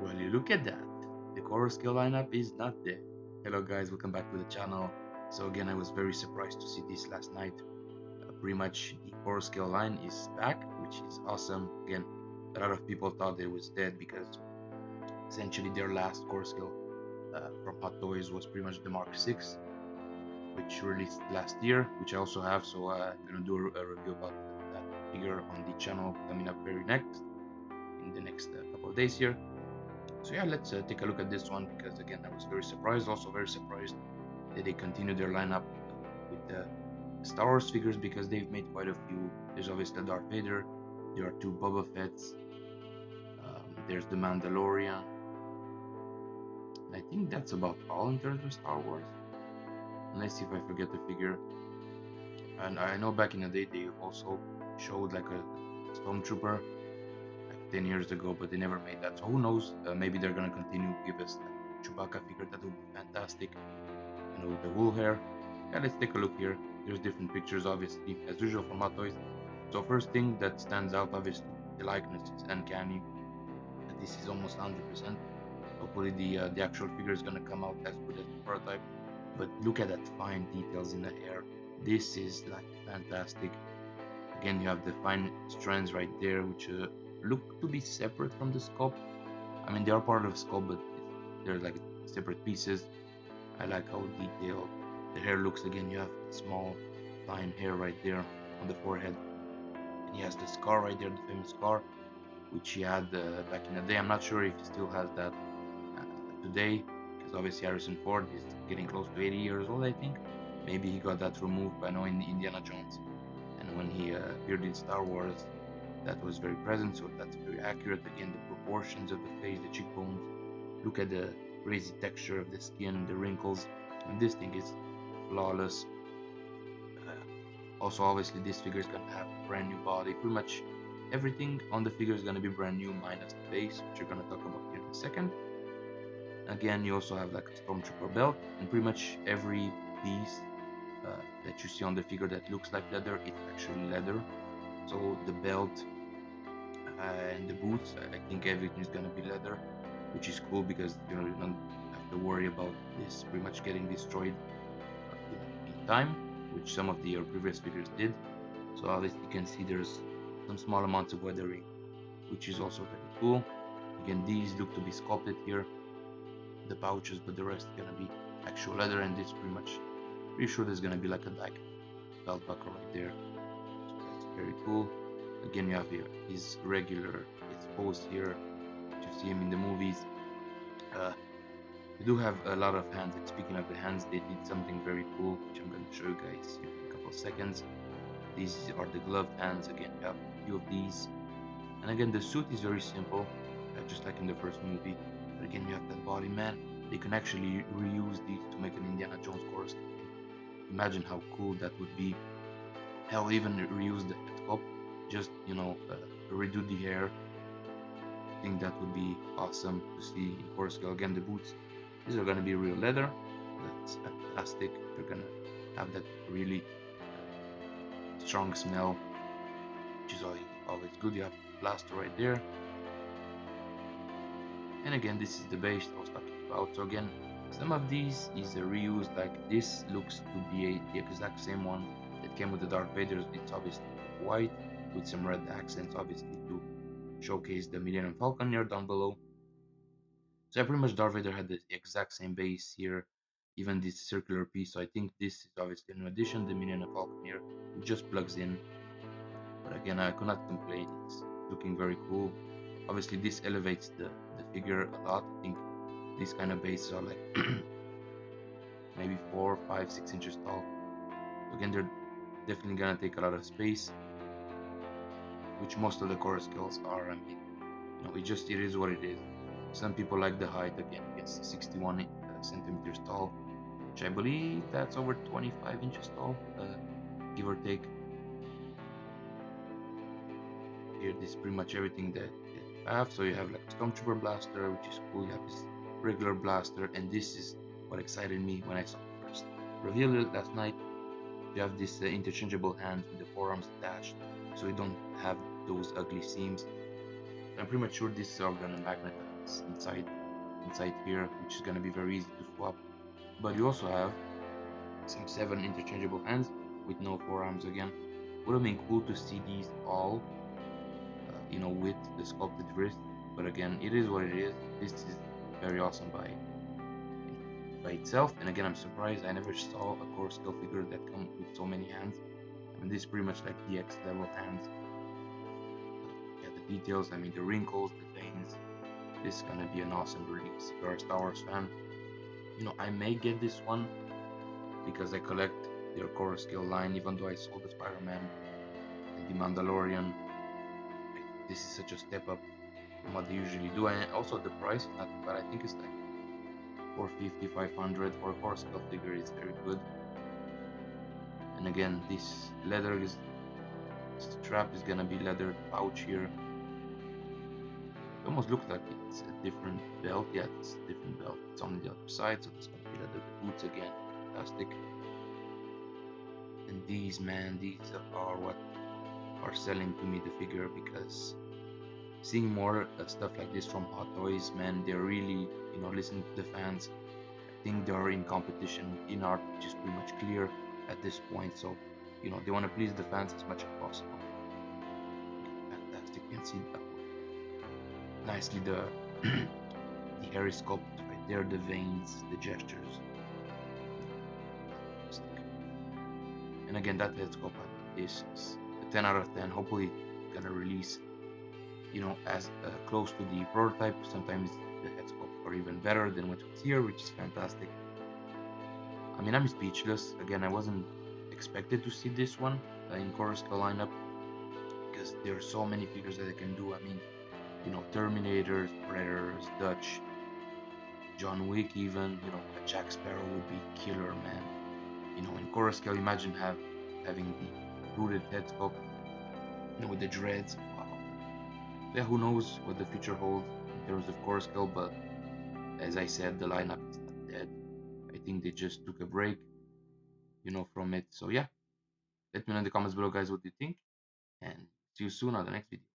Well, you look at that. The core scale lineup is not there. Hello guys, welcome back to the channel. So again, I was very surprised to see this last night. Pretty much the core scale line is back, which is awesome. Again, a lot of people thought it was dead because essentially their last core scale from HotToys was pretty much the Mark 6, which released last year, which I also have. So I'm gonna do a review about that figure on the channel coming up very next in the next couple of days here. So yeah, let's take a look at this one because again, I was very surprised. Also very surprised that they continue their lineup with the Star Wars figures because they've made quite a few. There's obviously Darth Vader. There are two Boba Fett's. There's the Mandalorian. And I think that's about all in terms of Star Wars. And let's see if I forget the figure. And I know back in the day they also showed like a Stormtrooper like 10 years ago, but they never made that. So who knows? Maybe they're gonna continue give us like Chewbacca figure. That would be fantastic. You know, the wool hair. Yeah, let's take a look here. There's different pictures, obviously, as usual from HotToys. So first thing that stands out, obviously, the likeness is uncanny. And this is almost 100%. Hopefully the actual figure is gonna come out as good as the prototype. But look at that fine details in the hair. This is like fantastic. Again, you have the fine strands right there, which look to be separate from the sculpt. I mean, they are part of the sculpt, but they're like separate pieces. I like how detailed the hair looks. Again, you have small, fine hair right there on the forehead. And he has the scar right there, the famous scar, which he had back in the day. I'm not sure if he still has that today, because obviously Harrison Ford is getting close to 80 years old, I think. Maybe he got that removed by now in Indiana Jones. And when he appeared in Star Wars, that was very present, so that's very accurate. Again, the proportions of the face, the cheekbones, look at the crazy texture of the skin, the wrinkles, and this thing is flawless. Also, obviously, this figure is gonna have a brand new body. Pretty much everything on the figure is gonna be brand new, minus the base, which we're gonna talk about here in a second. Again, you also have like a Stormtrooper belt, and pretty much every piece that you see on the figure that looks like leather, it's actually leather. So the belt and the boots, I think everything is gonna be leather, which is cool because you don't have to worry about this pretty much getting destroyed in time, which some of the previous figures did. So obviously you can see there's some small amounts of weathering, which is also very cool. Again, these look to be sculpted here, the pouches, but the rest is gonna be actual leather, and this pretty sure there's gonna be like a belt buckle right there. So that's very cool. Again, you have here his regular his pose here. You see him in the movies. We do have a lot of hands, and speaking of the hands, they did something very cool, which I'm going to show you guys in a couple of seconds. These are the gloved hands. Again, you have a few of these. And again, the suit is very simple, just like in the first movie. But again, you have that body, man. They can actually reuse these to make an Indiana Jones chorus. Imagine how cool that would be. Hell, even reuse the head sculpt. Just, redo the hair. I think that would be awesome to see in chorus scale. Again, the boots. These are gonna be real leather. That's fantastic. You're gonna have that really strong smell, which is always good. You have plaster right there. And again, this is the base I was talking about. So again, some of these is a reuse. Like this looks to be the exact same one that came with the Darth Vader. It's obviously white with some red accents, obviously to showcase the Millennium Falcon here down below. So yeah, pretty much Darth Vader had the exact same base here, even this circular piece. So I think this is obviously an addition. The Millennium Falcon here, it just plugs in. But again, I cannot complain. It's looking very cool. Obviously, this elevates the figure a lot. I think these kind of bases are like maybe 4, 5, 6 inches tall. So again, they're definitely gonna take a lot of space, which most of the core scales are. I mean, it is what it is. Some people like the height. Again, it's 61 centimeters tall, which I believe that's over 25 inches tall, give or take. Here, this is pretty much everything that you have. So you have like a Stormtrooper blaster, which is cool. You have this regular blaster, and this is what excited me when I saw it first. Revealed it last night. You have this interchangeable hands with the forearms attached, so you don't have those ugly seams. I'm pretty much sure this is all gonna magnetize hands inside here, which is gonna be very easy to swap. But you also have some 7 interchangeable hands with no forearms again. Would have been cool to see these all, with the sculpted wrist. But again, it is what it is. This is very awesome by itself. And again, I'm surprised I never saw a core scale figure that come with so many hands. I mean, this is pretty much like DX level hands. Yeah, the details. I mean, the wrinkles, the veins. This is gonna be an awesome release. If you're a Star Wars fan, I may get this one because I collect their core scale line, even though I sold the Spider-Man and the Mandalorian. This is such a step up from what they usually do, and also the price is not bad. I think it's like 450, 500 for a core scale figure is very good. And again, this leather strap is gonna be leather pouch here. It almost looks like it's a different belt. Yeah, it's a different belt. It's on the other side, so it's gonna be leather. The boots again, plastic. And these are what are selling to me the figure, because seeing more stuff like this from HotToys, man, they're really, listening to the fans. I think they're in competition in art, which is pretty much clear at this point. So, they want to please the fans as much as possible. Fantastic. You can see that nicely the the hair is sculpted right there, the veins, the gestures. And again, that head sculpt is a 10 out of 10. Hopefully, it's gonna release, as close to the prototype. Sometimes the head sculpts are even better than what was here, which is fantastic. I mean, I'm speechless. Again, I wasn't expected to see this one in core scale lineup, because there are so many figures that I can do. I mean, Terminators, Predators, Dutch, John Wick, even, a Jack Sparrow would be killer, man. In core scale, imagine having the rooted head sculpt, with the dreads. Wow. Yeah, who knows what the future holds in terms of core scale, but as I said, the lineup is not dead. I think they just took a break, from it. So yeah, let me know in the comments below, guys, what you think, and see you soon on the next video.